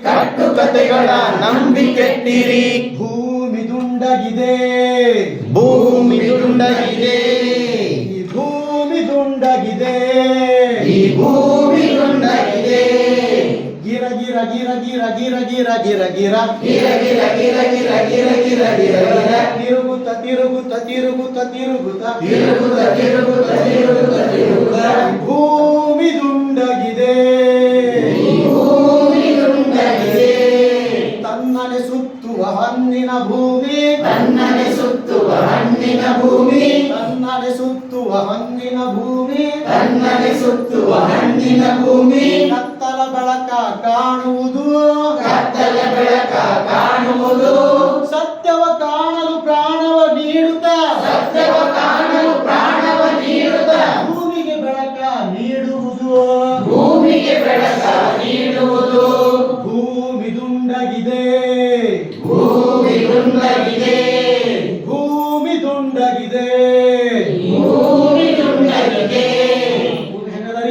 ಕಟ್ಟುಕತೆಗಳ ನಂಬಿ ಕೆಟ್ಟಿರಿ. ಭೂಮಿ ದುಂಡಗಿದೆ, ಭೂಮಿ ದುಂಡಗಿದೆ, ಈ ಭೂಮಿ ದುಂಡಗಿದೆ, ಈ ಭೂಮಿ ದುಂಡಗಿದೆ. ಗಿರ ಗಿರ ಗಿರ ಗಿರ ಗಿರ ಗಿರ ಗಿರ ಗಿರ ಗಿರ ಗಿರ ಗಿರ ಗಿರ ಗಿರ ಗಿರ ಗಿರ ಗಿರ ತಿರುಗುತ್ತ ತಿರುಗುತ್ತ ತಿರುಗುತ್ತ ತಿರುಗುತ್ತ ತಿರುಗುತ್ತ ತಿರುಗುತ್ತ ತಿರುಗುತ್ತ ತಿರುಗುತ್ತ ಭೂಮಿ ದುಂಡಗಿದೆ, ಈ ಭೂಮಿ ದುಂಡಗಿದೆ. ತನ್ನನೆ ಸುತ್ತುವ ಹಣ್ಣಿನ ಭೂಮಿ, ತನ್ನನೆ ಸುತ್ತುವ ಹಣ್ಣಿನ ಭೂಮಿ, ತನ್ನನೆ ಸುತ್ತುವ ಹಣ್ಣಿನ ಭೂಮಿ, ತನ್ನನೆ ಸುತ್ತುವ ಹಣ್ಣಿನ ಭೂಮಿ. ಕತ್ತಲ ಬೆಳಕ ಕಾಣುವುದು, ಕತ್ತಲ ಬೆಳಕ ಕಾಣುವುದು, ಸತ್ಯವ ಕಾಣಲು ಪ್ರಾಣವ ನೀಡುತ್ತ, ಸತ್ಯವ ಕಾಣಲು ಪ್ರಾಣವ ನೀಡುತ್ತ, ಭೂಮಿಗೆ ಬೆಳಕ ನೀಡುವುದು, ಭೂಮಿಗೆ ಬೆಳಕ ನೀಡುವುದು. ಭೂಮಿ ದುಂಡಗಿದೆ, ಭೂಮಿ ದುಂಡಗಿದೆ, ಭೂಮಿ ದುಂಡಗಿದೆ.